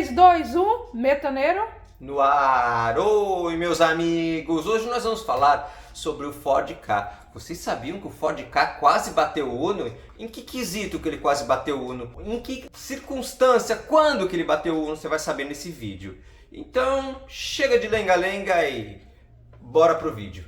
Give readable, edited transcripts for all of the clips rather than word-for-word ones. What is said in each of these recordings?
3, 2, 1, metaneiro. No ar! Oi, meus amigos! Hoje nós vamos falar sobre o Ford Ka. Vocês sabiam que o Ford Ka quase bateu o Uno? Em que quesito que ele quase bateu o Uno? Em que circunstância? Quando que ele bateu o Uno? Você vai saber nesse vídeo. Então, chega de lenga-lenga e bora pro vídeo.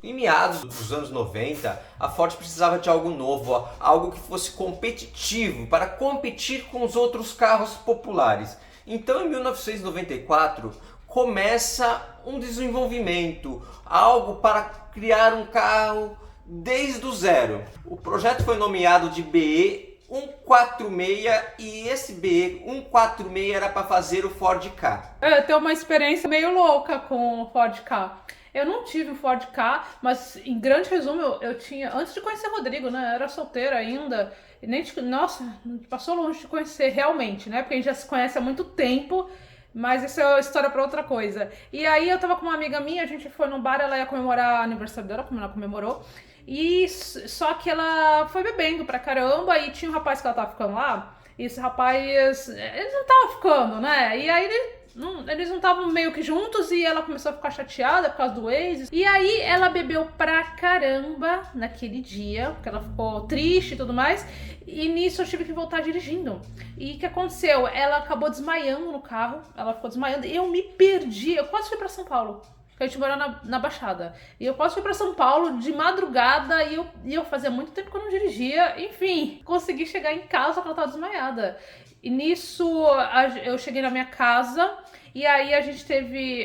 Em meados dos anos 90, a Ford precisava de algo novo, algo que fosse competitivo, para competir com os outros carros populares. Então, em 1994, começa um desenvolvimento, algo para criar um carro desde o zero. O projeto foi nomeado de BE 146 e esse BE 146 era para fazer o Ford Ka. Eu tenho uma experiência meio louca com o Ford Ka. Eu não tive um Ford Ka, mas em grande resumo eu tinha, antes de conhecer o Rodrigo, né, eu era solteira ainda, e nem, nossa, passou longe de conhecer realmente, né, porque a gente já se conhece há muito tempo, mas isso é história pra outra coisa. E aí eu tava com uma amiga minha, a gente foi num bar, ela ia comemorar o aniversário dela, como ela comemorou, e só que ela foi bebendo pra caramba, e tinha um rapaz que ela tava ficando lá, e esse rapaz, ele não tava ficando, né, e aí eles não estavam meio que juntos e ela começou a ficar chateada por causa do ex. E aí ela bebeu pra caramba naquele dia, porque ela ficou triste e tudo mais. E nisso eu tive que voltar dirigindo. E o que aconteceu? Ela acabou desmaiando no carro, ela ficou desmaiando e eu me perdi. Eu quase fui pra São Paulo, porque a gente mora na Baixada. E eu quase fui pra São Paulo de madrugada e eu fazia muito tempo que eu não dirigia. Enfim, consegui chegar em casa porque ela tava desmaiada. E nisso eu cheguei na minha casa e aí a gente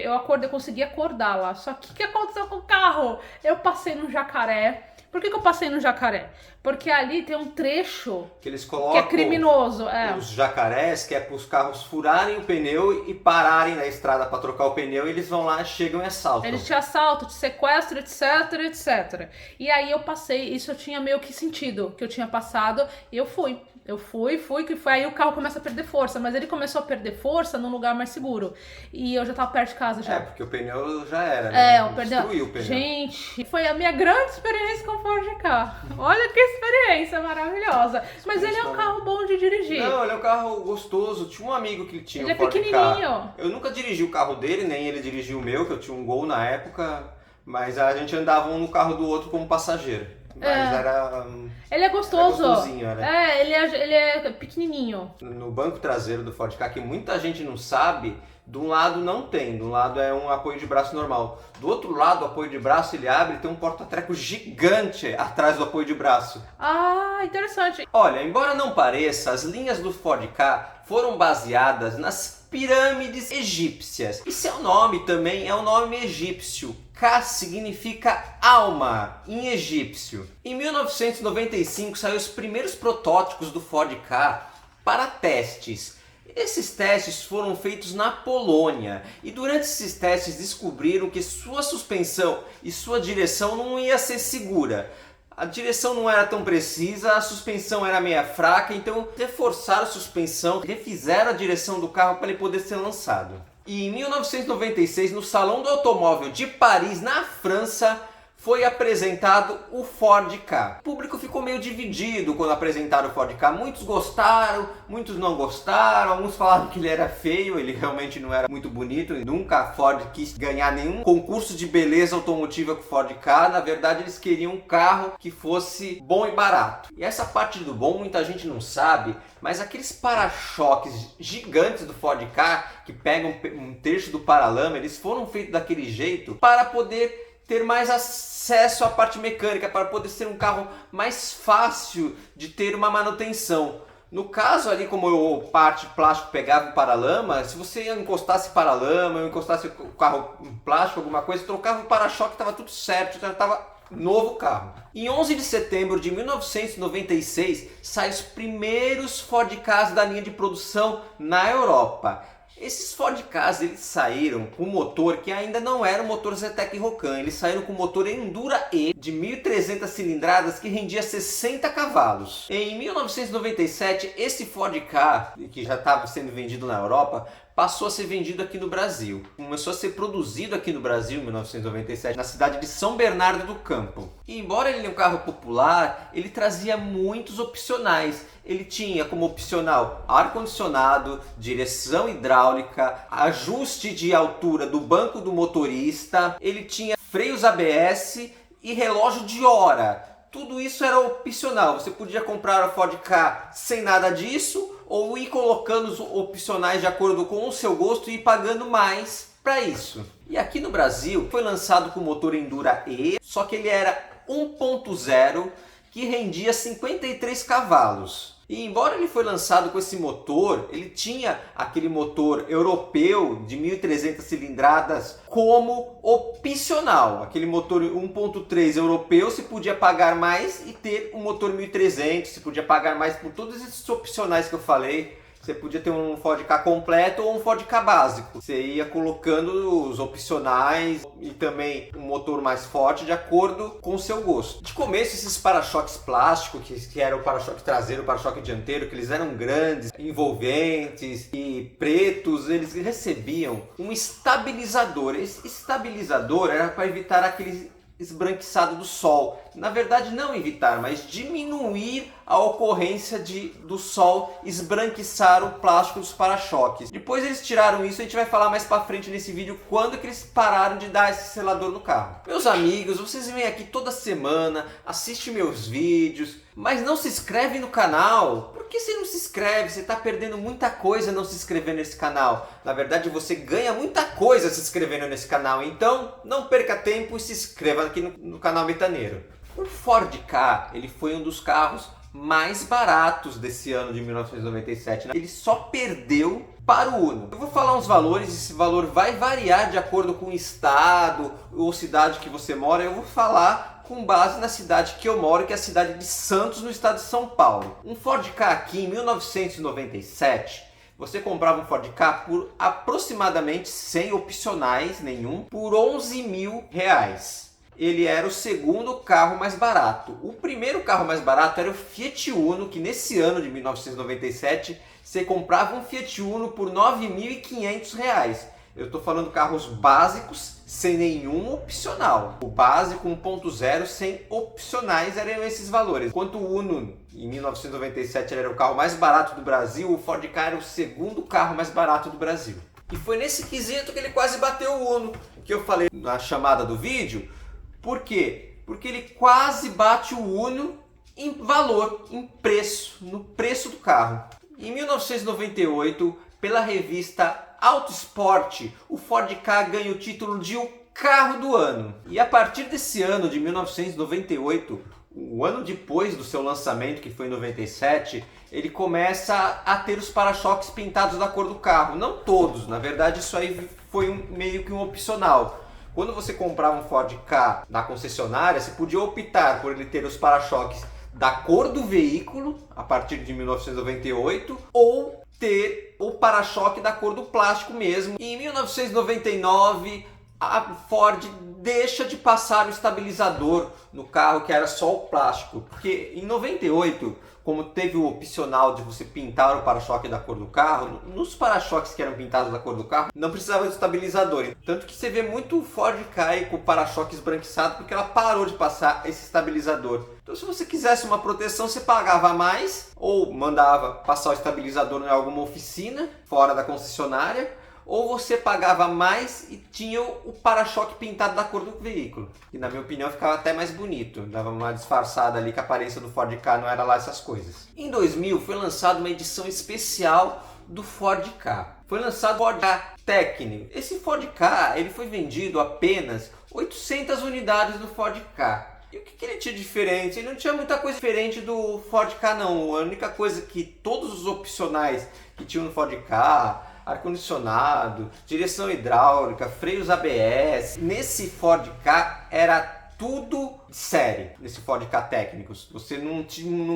eu consegui acordar lá. Só que o que aconteceu com o carro? Eu passei no Jacaré. Por que eu passei no Jacaré? Porque ali tem um trecho Que eles colocam que é criminoso. os jacarés, que é para os carros furarem o pneu e pararem na estrada para trocar o pneu, e eles vão lá, chegam e assaltam. Eles te assaltam, te sequestram, etc, etc. E aí eu passei, isso eu tinha meio que sentido, que eu tinha passado, e eu fui. Que foi aí o carro começa a perder força, mas ele começou a perder força num lugar mais seguro. E eu já tava perto de casa já. É, porque o pneu já era, né? Eu perdi. Destruiu o pneu. Gente, foi a minha grande experiência com o Ford Ka. Olha que experiência maravilhosa. Mas ele é um carro bom de dirigir. Não, ele é um carro gostoso. Tinha um amigo que tinha Ele um é Ford pequenininho. Ka. Eu nunca dirigi o carro dele, nem ele dirigiu o meu, que eu tinha um Gol na época. Mas a gente andava um no carro do outro como passageiro. Mas era... Ele é gostoso. Era gostosinho, né? Ele é pequenininho. No banco traseiro do Ford Ka, que muita gente não sabe, de um lado não tem, de um lado é um apoio de braço normal. Do outro lado, o apoio de braço ele abre e tem um porta-treco gigante atrás do apoio de braço. Ah, interessante. Olha, embora não pareça, as linhas do Ford Ka foram baseadas nas pirâmides egípcias. E seu nome também é um nome egípcio. Ka significa alma em egípcio. Em 1995 saíram os primeiros protótipos do Ford Ka para testes. Esses testes foram feitos na Polônia e durante esses testes descobriram que sua suspensão e sua direção não ia ser segura. A direção não era tão precisa, a suspensão era meio fraca, então reforçaram a suspensão, refizeram a direção do carro para ele poder ser lançado. E em 1996, no Salão do Automóvel de Paris, na França, foi apresentado o Ford Ka. O público ficou meio dividido quando apresentaram o Ford Ka. Muitos gostaram, muitos não gostaram, alguns falaram que ele era feio, ele realmente não era muito bonito. Nunca a Ford quis ganhar nenhum concurso de beleza automotiva com o Ford Ka. Na verdade, eles queriam um carro que fosse bom e barato. E essa parte do bom muita gente não sabe, mas aqueles para-choques gigantes do Ford Ka, que pegam um trecho do paralama, eles foram feitos daquele jeito para poder ter mais acesso à parte mecânica, para poder ser um carro mais fácil de ter uma manutenção. No caso ali, como o parte plástico pegava o paralama, se você encostasse paralama, ou encostasse o carro em plástico, alguma coisa, trocava o para-choque, estava tudo certo, já estava novo o carro. Em 11 de setembro de 1996, saem os primeiros Ford Ka da linha de produção na Europa. Esses Ford Ka, eles saíram com motor que ainda não era o motor Zetec Rocan, eles saíram com motor Endura E de 1.300 cilindradas que rendia 60 cavalos. Em 1997, esse Ford Ka, que já estava sendo vendido na Europa, passou a ser vendido aqui no Brasil. Começou a ser produzido aqui no Brasil em 1997, na cidade de São Bernardo do Campo. E embora ele seja um carro popular, ele trazia muitos opcionais. Ele tinha como opcional ar-condicionado, direção hidráulica, ajuste de altura do banco do motorista, ele tinha freios ABS e relógio de hora. Tudo isso era opcional. Você podia comprar a Ford Ka sem nada disso ou ir colocando os opcionais de acordo com o seu gosto e ir pagando mais para isso. E aqui no Brasil foi lançado com o motor Endura E, só que ele era 1.0 que rendia 53 cavalos. E embora ele foi lançado com esse motor, ele tinha aquele motor europeu de 1.300 cilindradas como opcional. Aquele motor 1.3 europeu se podia pagar mais e ter um motor 1.300, se podia pagar mais por todos esses opcionais que eu falei. Você podia ter um Ford Ka completo ou um Ford Ka básico. Você ia colocando os opcionais e também um motor mais forte de acordo com o seu gosto. De começo, esses para-choques plásticos, que era o para-choque traseiro, o para-choque dianteiro, que eles eram grandes, envolventes e pretos, eles recebiam um estabilizador. Esse estabilizador era para evitar aquele esbranquiçado do sol. Na verdade, não evitar, mas diminuir a ocorrência do sol esbranquiçar o plástico dos para-choques. Depois eles tiraram isso, a gente vai falar mais pra frente nesse vídeo quando que eles pararam de dar esse selador no carro. Meus amigos, vocês vêm aqui toda semana, assistem meus vídeos, mas não se inscreve no canal. Por que você não se inscreve? Você está perdendo muita coisa não se inscrever nesse canal. Na verdade, você ganha muita coisa se inscrevendo nesse canal. Então, não perca tempo e se inscreva aqui no canal Metaneiro. O Ford Ka, ele foi um dos carros mais baratos desse ano de 1997. Ele só perdeu para o Uno. Eu vou falar uns valores, esse valor vai variar de acordo com o estado ou cidade que você mora. Eu vou falar com base na cidade que eu moro, que é a cidade de Santos, no estado de São Paulo. Um Ford Ka aqui em 1997, você comprava um Ford Ka por aproximadamente, sem opcionais nenhum, por R$11.000. Ele era o segundo carro mais barato. O primeiro carro mais barato era o Fiat Uno, que nesse ano de 1997 você comprava um Fiat Uno por R$9.500. Eu estou falando carros básicos sem nenhum opcional. O básico 1.0 sem opcionais eram esses valores. Enquanto o Uno em 1997 era o carro mais barato do Brasil, o Ford Ka era o segundo carro mais barato do Brasil. E foi nesse quesito que ele quase bateu o Uno, que eu falei na chamada do vídeo. Por quê? Porque ele quase bate o Uno em valor, em preço, no preço do carro. Em 1998, pela revista Auto Sport, o Ford Ka ganha o título de o carro do ano. E a partir desse ano de 1998, um ano depois do seu lançamento, que foi em 97, ele começa a ter os para-choques pintados da cor do carro. Não todos, na verdade isso aí foi meio que um opcional. Quando você comprava um Ford Ka na concessionária, você podia optar por ele ter os para-choques da cor do veículo, a partir de 1998, ou ter o para-choque da cor do plástico mesmo. E em 1999, a Ford deixa de passar o estabilizador no carro, que era só o plástico. Porque em 98, como teve o opcional de você pintar o para-choque da cor do carro, nos para-choques que eram pintados da cor do carro, não precisava de estabilizador. Tanto que você vê muito Ford Ka com o para-choque esbranquiçado, porque ela parou de passar esse estabilizador. Então, se você quisesse uma proteção, você pagava mais, ou mandava passar o estabilizador em alguma oficina, fora da concessionária, ou você pagava mais e tinha o para-choque pintado da cor do veículo. E na minha opinião ficava até mais bonito, dava uma disfarçada ali que a aparência do Ford Ka não era lá essas coisas. Em 2000 foi lançada uma edição especial do Ford Ka. Foi lançado o Ford Ka Technic. Esse Ford Ka ele foi vendido apenas 800 unidades do Ford Ka. E o que ele tinha diferente? Ele não tinha muita coisa diferente do Ford Ka não. A única coisa que todos os opcionais que tinham no Ford Ka, ar-condicionado, direção hidráulica, freios ABS. Nesse Ford Ka era tudo de série. Nesse Ford Ka Técnicos, você não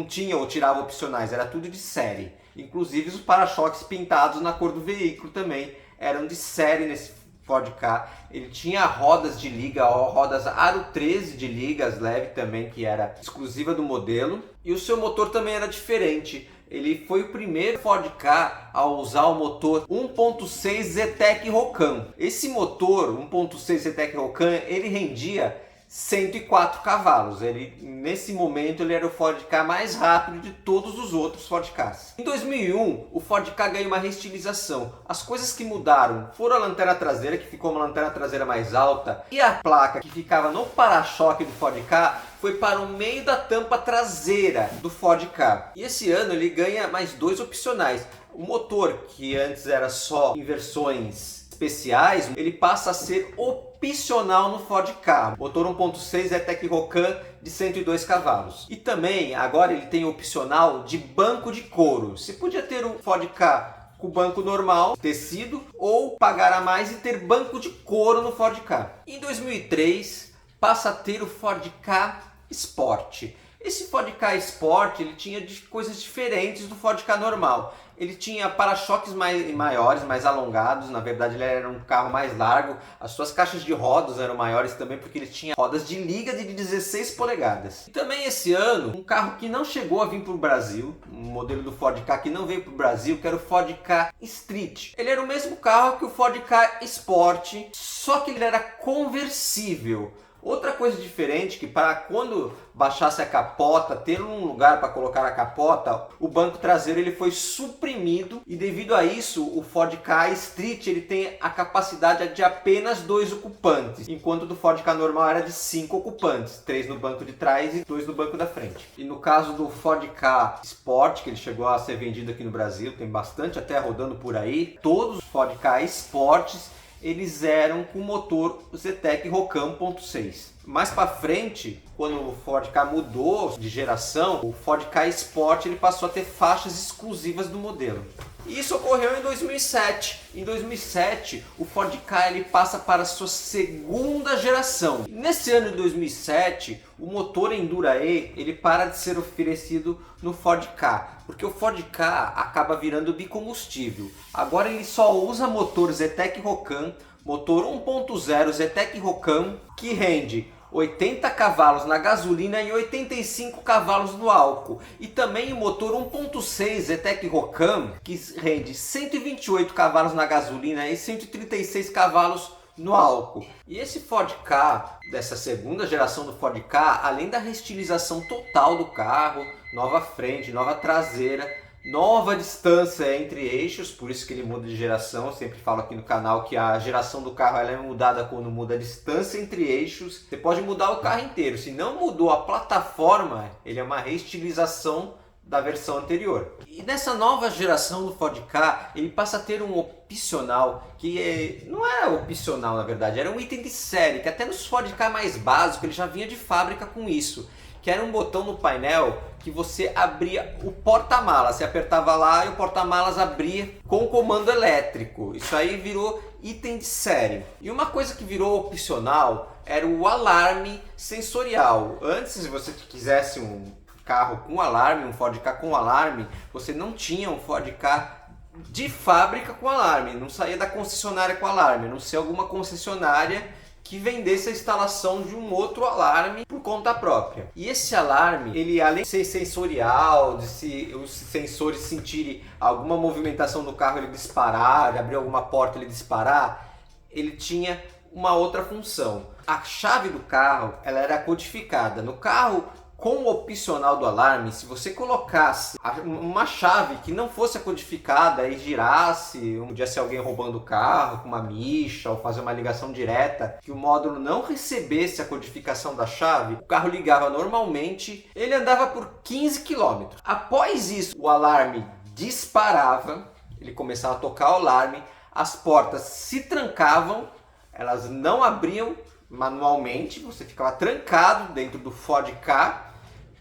tinha ou tirava opcionais, era tudo de série. Inclusive os para-choques pintados na cor do veículo também eram de série nesse Ford Ka. Ele tinha rodas de liga, rodas Aro 13 de ligas leve também, que era exclusiva do modelo. E o seu motor também era diferente. ele foi o primeiro Ford Ka a usar o motor 1.6 Zetec Rocan. Esse motor 1.6 Zetec Rocan, ele rendia 104 cavalos. Nesse momento ele era o Ford Ka mais rápido de todos os outros Ford Kas. Em 2001, o Ford Ka ganhou uma reestilização. As coisas que mudaram foram a lanterna traseira, que ficou uma lanterna traseira mais alta, e a placa que ficava no para-choque do Ford Ka foi para o meio da tampa traseira do Ford Ka. E esse ano ele ganha mais dois opcionais. O motor, que antes era só em versões especiais, ele passa a ser opcional no Ford Ka. Motor 1.6 Zetec Rocan de 102 cavalos. E também agora ele tem opcional de banco de couro. Você podia ter um Ford Ka com banco normal, tecido, ou pagar a mais e ter banco de couro no Ford Ka. Em 2003 passa a ter o Ford Ka Sport. Esse Ford Ka Sport ele tinha coisas diferentes do Ford Ka normal. Ele tinha para-choques maiores, mais alongados. Na verdade ele era um carro mais largo. As suas caixas de rodas eram maiores também, porque ele tinha rodas de liga de 16 polegadas. E também esse ano, um carro que não chegou a vir para o Brasil, um modelo do Ford Ka que não veio para o Brasil, que era o Ford Ka Street. Ele era o mesmo carro que o Ford Ka Sport, só que ele era conversível. Outra coisa diferente, que para quando baixasse a capota, ter um lugar para colocar a capota, o banco traseiro ele foi suprimido, e devido a isso o Ford Ka Street ele tem a capacidade de apenas 2 ocupantes, enquanto do Ford Ka normal era de 5 ocupantes, 3 no banco de trás e 2 no banco da frente. E no caso do Ford Ka Sport, que ele chegou a ser vendido aqui no Brasil, tem bastante até rodando por aí, todos os Ford Ka Sports eles eram com motor Zetec Rocan 1.6. Mais para frente, quando o Ford Ka mudou de geração, o Ford Ka Sport ele passou a ter faixas exclusivas do modelo. E isso ocorreu em 2007. Em 2007, o Ford Ka ele passa para a sua segunda geração. Nesse ano de 2007, o motor Endura-E ele para de ser oferecido no Ford Ka, porque o Ford Ka acaba virando bicombustível. Agora ele só usa motor Zetec Rocan, motor 1.0 Zetec Rocan, que rende 80 cavalos na gasolina e 85 cavalos no álcool. E também o motor 1.6 Zetec Rocan, que rende 128 cavalos na gasolina e 136 cavalos no álcool. E esse Ford Ka, dessa segunda geração do Ford Ka, além da reestilização total do carro, nova frente, nova traseira, nova distância entre eixos, por isso que ele muda de geração. Eu sempre falo aqui no canal que a geração do carro ela é mudada quando muda a distância entre eixos. Você pode mudar o carro inteiro, se não mudou a plataforma, ele é uma reestilização da versão anterior. E nessa nova geração do Ford Ka, ele passa a ter um opcional que não era opcional na verdade, era um item de série, que até nos Ford Ka mais básicos ele já vinha de fábrica com isso, que era um botão no painel que você abria o porta-malas, você apertava lá e o porta-malas abria com comando elétrico. Isso aí virou item de série. E uma coisa que virou opcional era o alarme sensorial. Antes, se você quisesse um carro com alarme, um Ford Ka com alarme, você não tinha um Ford Ka de fábrica com alarme, não saía da concessionária com alarme, a não ser alguma concessionária que vendesse a instalação de um outro alarme por conta própria. E esse alarme, ele além de ser sensorial, de os sensores sentirem alguma movimentação do carro ele disparar, de abrir alguma porta ele disparar, ele tinha uma outra função. A chave do carro ela era codificada. No carro com o opcional do alarme, se você colocasse uma chave que não fosse codificada e girasse, podia ser alguém roubando o carro com uma micha ou fazer uma ligação direta, que o módulo não recebesse a codificação da chave, o carro ligava normalmente, ele andava por 15 km. Após isso, o alarme disparava, ele começava a tocar o alarme, as portas se trancavam, elas não abriam manualmente, você ficava trancado dentro do Ford Ka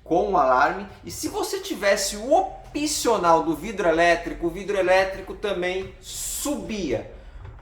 com o alarme, e se você tivesse o opcional do vidro elétrico, o vidro elétrico também subia,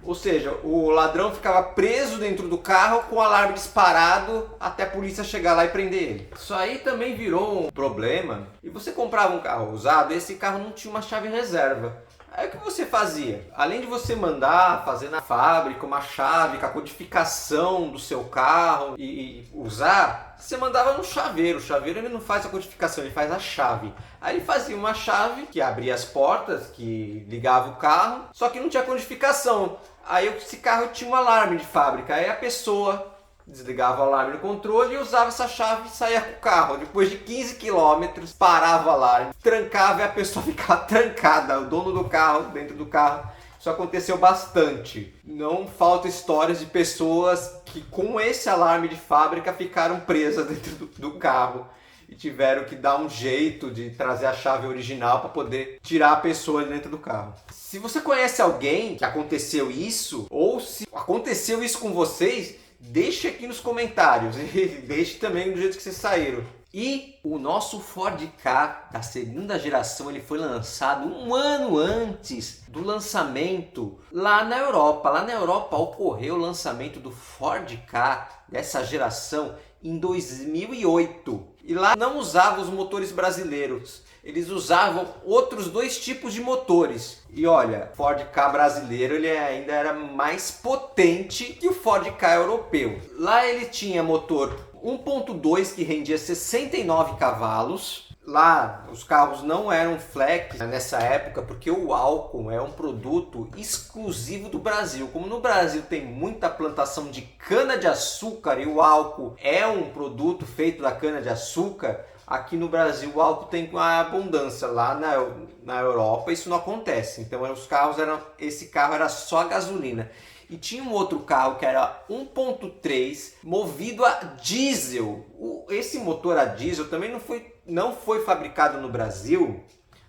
ou seja, o ladrão ficava preso dentro do carro com o alarme disparado até a polícia chegar lá e prender ele. Isso aí também virou um problema, e você comprava um carro usado, esse carro não tinha uma chave reserva. Aí o que você fazia? Além de você mandar fazer na fábrica uma chave com a codificação do seu carro e usar, você mandava no chaveiro. O chaveiro ele não faz a codificação, ele faz a chave. Aí ele fazia uma chave que abria as portas, que ligava o carro, só que não tinha codificação. Aí esse carro tinha um alarme de fábrica. Aí a pessoa desligava o alarme no controle e usava essa chave e saía com o carro. Depois de 15 quilômetros, parava o alarme, trancava e a pessoa ficava trancada, o dono do carro dentro do carro. Isso aconteceu bastante. Não falta histórias de pessoas que com esse alarme de fábrica ficaram presas dentro do carro e tiveram que dar um jeito de trazer a chave original para poder tirar a pessoa de dentro do carro. Se você conhece alguém que aconteceu isso, ou se aconteceu isso com vocês, deixe aqui nos comentários e deixe também do jeito que vocês saíram. E o nosso Ford Ka da segunda geração ele foi lançado um ano antes do lançamento lá na Europa. Lá na Europa ocorreu o lançamento do Ford Ka dessa geração em 2008. E lá não usava os motores brasileiros. Eles usavam outros dois tipos de motores. E olha, o Ford Ka brasileiro ele ainda era mais potente que o Ford Ka europeu. Lá ele tinha motor 1.2 que rendia 69 cavalos. Lá os carros não eram flex nessa época porque o álcool é um produto exclusivo do Brasil. Como no Brasil tem muita plantação de cana-de-açúcar e o álcool é um produto feito da cana-de-açúcar, aqui no Brasil o álcool tem uma abundância. Lá na Europa isso não acontece. Então esse carro era só a gasolina. E tinha um outro carro que era 1.3 movido a diesel. Esse motor a diesel também não foi fabricado no Brasil,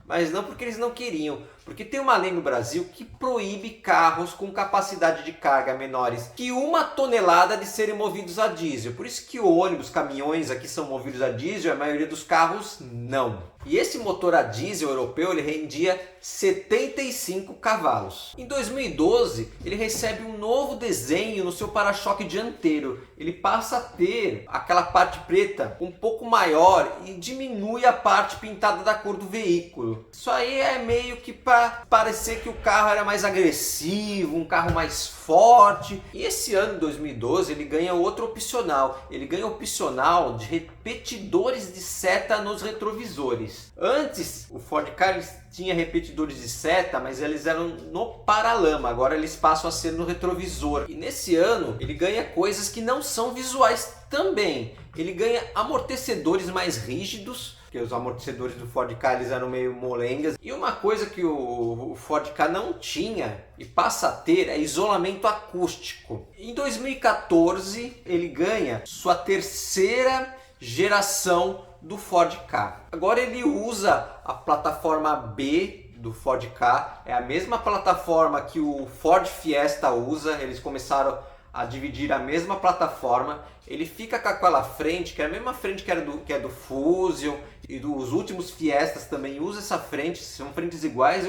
mas não porque eles não queriam, porque tem uma lei no Brasil que proíbe carros com capacidade de carga menores que 1 tonelada de serem movidos a diesel. Por isso que ônibus, caminhões aqui são movidos a diesel, a maioria dos carros não. E esse motor a diesel europeu ele rendia 75 cavalos. Em 2012 ele recebe um novo desenho no seu para-choque dianteiro. Ele passa a ter aquela parte preta um pouco maior e diminui a parte pintada da cor do veículo. Isso aí é meio que para parecer que o carro era mais agressivo, um carro mais forte. E esse ano, 2012, ele ganha outro opcional. Ele ganha opcional de repetidores de seta nos retrovisores. Antes, o Ford Ka tinha repetidores de seta, mas eles eram no paralama. Agora eles passam a ser no retrovisor. E nesse ano, ele ganha coisas que não são visuais também. Ele ganha amortecedores mais rígidos, porque os amortecedores do Ford Ka eles eram meio molengas. E uma coisa que o Ford Ka não tinha e passa a ter é isolamento acústico. Em 2014 ele ganha sua terceira geração do Ford Ka. Agora ele usa a plataforma B do Ford Ka, é a mesma plataforma que o Ford Fiesta usa. Eles começaram a dividir a mesma plataforma. Ele fica com aquela frente, que é a mesma frente que é do Fusion e dos últimos Fiestas também usa essa frente, são frentes iguais.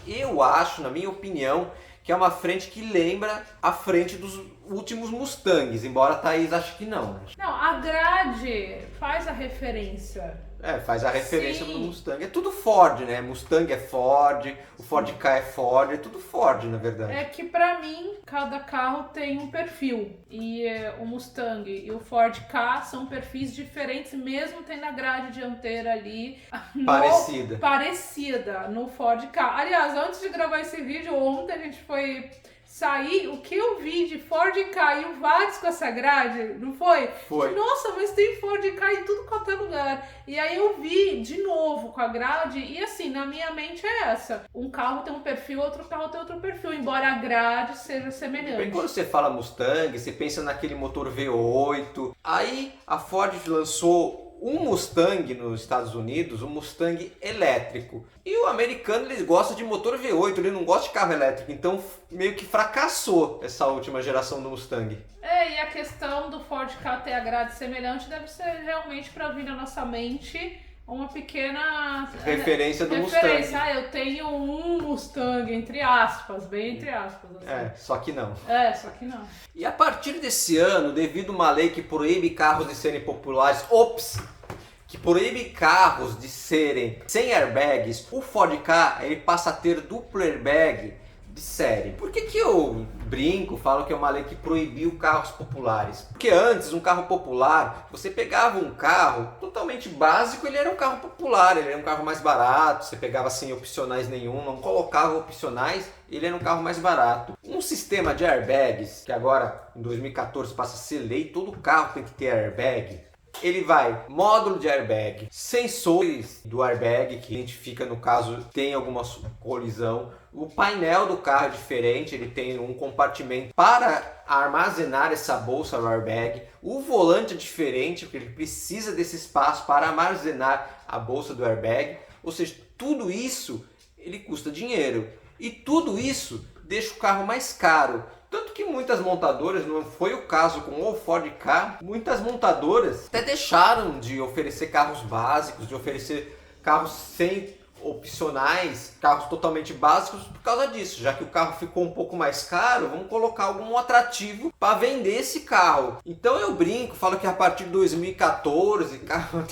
Eu acho, na minha opinião, que é uma frente que lembra a frente dos últimos Mustangs, embora a Thaís ache que não. Não, a grade faz a referência. Faz a referência do Mustang. É tudo Ford, né? Mustang é Ford, o Ford Ka é Ford, é tudo Ford, na verdade. É que pra mim, cada carro tem um perfil. E o Mustang e o Ford Ka são perfis diferentes, mesmo tendo a grade dianteira ali parecida no Ford Ka. Aliás, antes de gravar esse vídeo, ontem a gente foi sair, o que eu vi de Ford Ka e o vários com essa grade, não foi? Foi. Nossa, mas tem Ford Ka em tudo quanto é lugar. E aí eu vi de novo com a grade e assim, na minha mente é essa. Um carro tem um perfil, outro carro tem outro perfil, embora a grade seja semelhante. Bem, quando você fala Mustang, você pensa naquele motor V8. Aí a Ford lançou um Mustang nos Estados Unidos, um Mustang elétrico. E o americano ele gosta de motor V8, ele não gosta de carro elétrico, então meio que fracassou essa última geração do Mustang. E a questão do Ford Ka ter a grade semelhante deve ser realmente para vir na nossa mente uma pequena referência do Mustang. Eu tenho um Mustang, entre aspas, bem entre aspas. Assim. Só que não. Só que não. E a partir desse ano, devido a uma lei que proíbe carros de serem populares, que proíbe carros de serem sem airbags, o Ford Ka ele passa a ter duplo airbag de série. Por que eu brinco, falo que é uma lei que proibiu carros populares? Porque antes, um carro popular, você pegava um carro totalmente básico, ele era um carro popular, ele era um carro mais barato, você pegava sem opcionais nenhum, não colocava opcionais, ele era um carro mais barato. Um sistema de airbags, que agora em 2014 passa a ser lei, todo carro tem que ter airbag. Ele vai módulo de airbag, sensores do airbag que identifica no caso tem alguma colisão, o painel do carro é diferente, ele tem um compartimento para armazenar essa bolsa do airbag, o volante é diferente porque ele precisa desse espaço para armazenar a bolsa do airbag, ou seja, tudo isso ele custa dinheiro e tudo isso deixa o carro mais caro. Tanto que muitas montadoras, não foi o caso com o Ford Ka, muitas montadoras até deixaram de oferecer carros básicos, de oferecer carros sem opcionais, carros totalmente básicos por causa disso. Já que o carro ficou um pouco mais caro, vamos colocar algum atrativo para vender esse carro. Então eu brinco, falo que a partir de 2014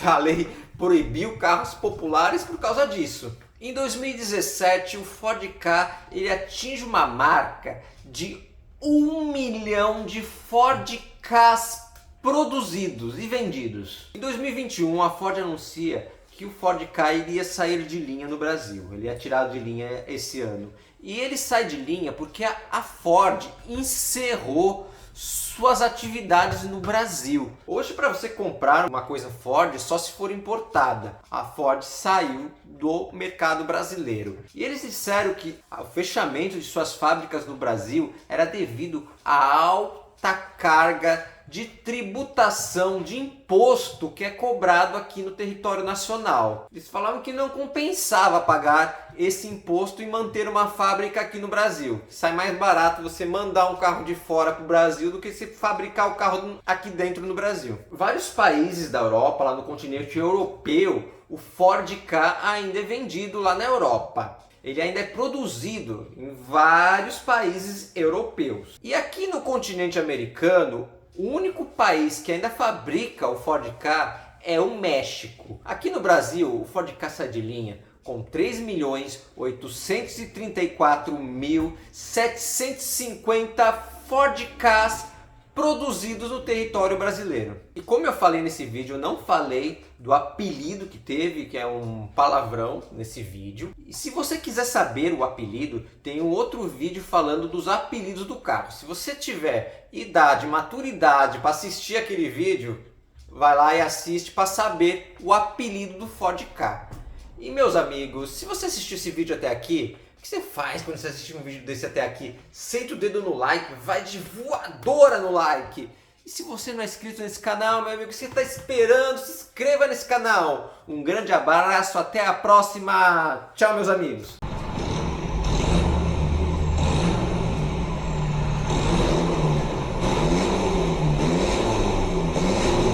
a lei proibiu carros populares por causa disso. Em 2017 o Ford Ka ele atinge uma marca de 1 milhão de Ford Kas produzidos e vendidos. Em 2021, a Ford anuncia que o Ford Ka iria sair de linha no Brasil. Ele é tirado de linha esse ano. E ele sai de linha porque a Ford encerrou suas atividades no Brasil. Hoje, para você comprar uma coisa Ford, só se for importada. A Ford saiu do mercado brasileiro. E eles disseram que o fechamento de suas fábricas no Brasil era devido à alta carga de tributação, de imposto que é cobrado aqui no território nacional. Eles falavam que não compensava pagar esse imposto e manter uma fábrica aqui no Brasil. Sai mais barato você mandar um carro de fora para o Brasil do que você fabricar o carro aqui dentro no Brasil. Vários países da Europa, lá no continente europeu, o Ford Ka ainda é vendido lá na Europa. Ele ainda é produzido em vários países europeus. E aqui no continente americano, o único país que ainda fabrica o Ford Ka é o México. Aqui no Brasil, o Ford Ka sai de linha com 3.834.750 Ford Kas produzidos no território brasileiro. E como eu falei nesse vídeo, eu não falei do apelido que teve, que é um palavrão nesse vídeo. E se você quiser saber o apelido, tem um outro vídeo falando dos apelidos do carro. Se você tiver idade, maturidade para assistir aquele vídeo, vai lá e assiste para saber o apelido do Ford Ka. E meus amigos, se você assistiu esse vídeo até aqui, o que você faz quando você assiste um vídeo desse até aqui? Senta o dedo no like, vai de voadora no like. E se você não é inscrito nesse canal, meu amigo, o que você está esperando? Se inscreva nesse canal. Um grande abraço, até a próxima. Tchau, meus amigos.